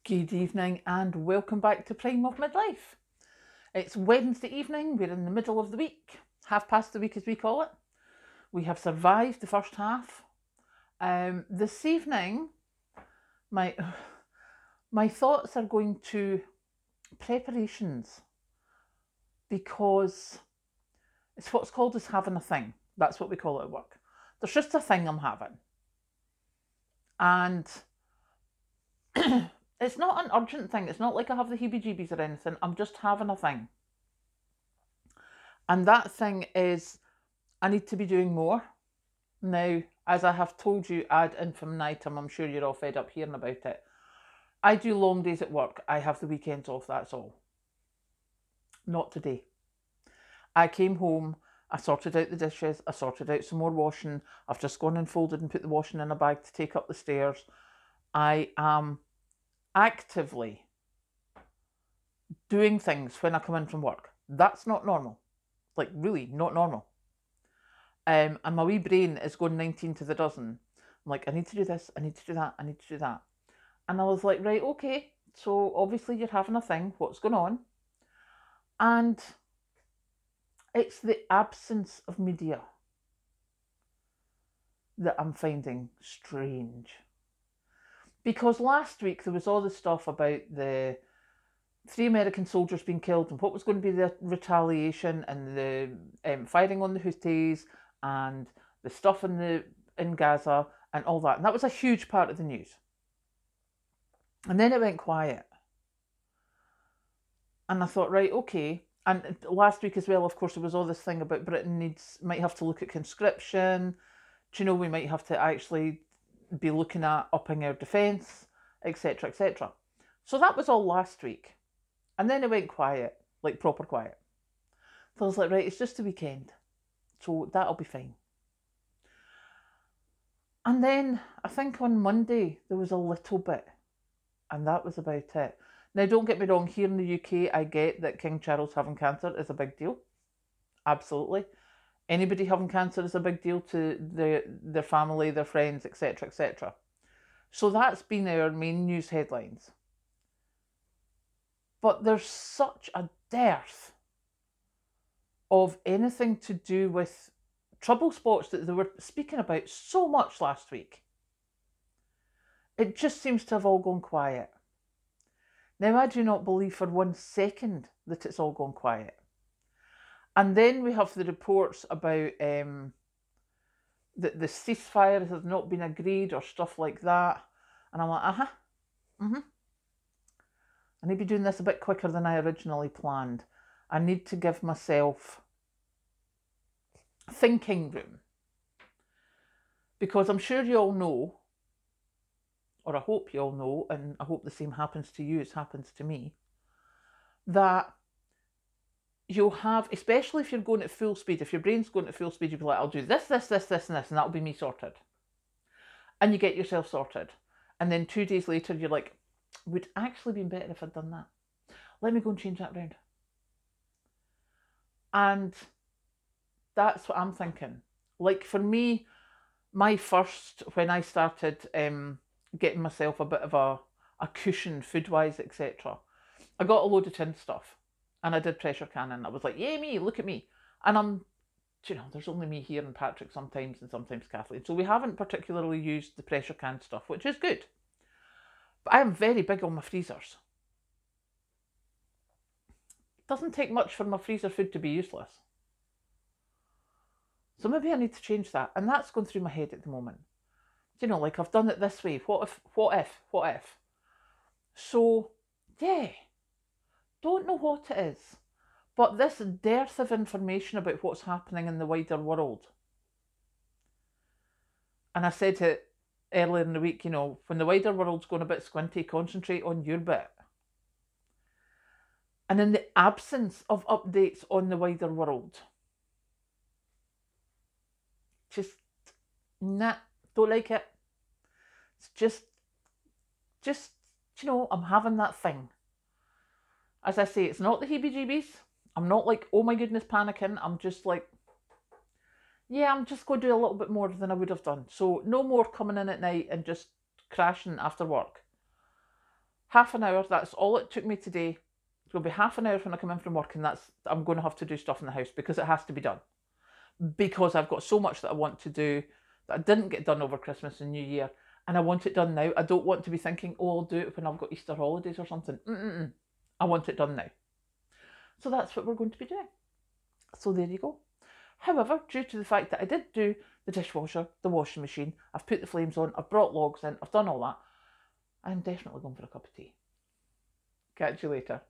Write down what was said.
Good evening and welcome back to Prime of Midlife. It's Wednesday evening, we're in the middle of the week, half past the week as we call it. We have survived the first half. This evening, my thoughts are going to preparations because it's what's called as having a thing. That's what we call it at work. There's just a thing I'm having. And it's not an urgent thing. It's not like I have the heebie-jeebies or anything. I'm just having a thing. And that thing is I need to be doing more. Now, as I have told you ad infinitum, I'm sure you're all fed up hearing about it. I do long days at work. I have the weekends off, that's all. Not today. I came home, I sorted out the dishes, I sorted out some more washing. I've just gone and folded and put the washing in a bag to take up the stairs. I am actively doing things when I come in from work. That's not normal. Like, really not normal. And my wee brain is going 19 to the dozen. I'm like, I need to do this, I need to do that, I need to do that. And I was like, right, okay, so obviously you're having a thing, what's going on? And it's the absence of media that I'm finding strange. Because last week there was all this stuff about the 3 American soldiers being killed and what was going to be the retaliation and the firing on the Houthis and the stuff in Gaza and all that. And that was a huge part of the news. And then it went quiet. And I thought, right, okay. And last week as well, of course, there was all this thing about Britain might have to look at conscription. Do you know, we might have to actually be looking at upping our defence, etc., etc. So that was all last week. And then it went quiet, like proper quiet. So I was like, right, it's just the weekend. So that'll be fine. And then I think on Monday there was a little bit. And that was about it. Now, don't get me wrong, here in the UK, I get that King Charles having cancer is a big deal. Absolutely. Anybody having cancer is a big deal to their family, their friends, etc., etc. So that's been our main news headlines. But there's such a dearth of anything to do with trouble spots that they were speaking about so much last week. It just seems to have all gone quiet. Now, I do not believe for 1 second that it's all gone quiet. And then we have the reports about that the ceasefire has not been agreed or stuff like that. And I'm like, I need to be doing this a bit quicker than I originally planned. I need to give myself thinking room. Because I'm sure you all know, or I hope you all know, and I hope the same happens to you as happens to me, that you'll have, especially if you're going at full speed, if your brain's going at full speed, you'll be like, I'll do this, this, this, this, and this, and that'll be me sorted. And you get yourself sorted. And then 2 days later, you're like, would actually been better if I'd done that. Let me go and change that round. And that's what I'm thinking. Like for me, my first, when I started getting myself a bit of a cushion food-wise, etc., I got a load of tin stuff and I did pressure canning. I was like, yay me, look at me. And I'm, you know, there's only me here and Patrick sometimes and sometimes Kathleen. So we haven't particularly used the pressure can stuff, which is good. But I am very big on my freezers. It doesn't take much for my freezer food to be useless. So maybe I need to change that. And that's going through my head at the moment. You know, like I've done it this way. What if? So, yeah. Don't know what it is. But this dearth of information about what's happening in the wider world. And I said it earlier in the week, you know, when the wider world's going a bit squinty, concentrate on your bit. And in the absence of updates on the wider world, just, nah, don't like it. It's just, you know, I'm having that thing. As I say, it's not the heebie-jeebies. I'm not like, oh my goodness, panicking. I'm just like, yeah, I'm just going to do a little bit more than I would have done. So no more coming in at night and just crashing after work. Half an hour, that's all it took me today. It's going to be half an hour when I come in from work, and I'm going to have to do stuff in the house because it has to be done. Because I've got so much that I want to do that I didn't get done over Christmas and New Year, and I want it done now. I don't want to be thinking, oh, I'll do it when I've got Easter holidays or something. I want it done now. So that's what we're going to be doing. So there you go. However, due to the fact that I did do the dishwasher, the washing machine, I've put the flames on, I've brought logs in, I've done all that, I'm definitely going for a cup of tea. Catch you later.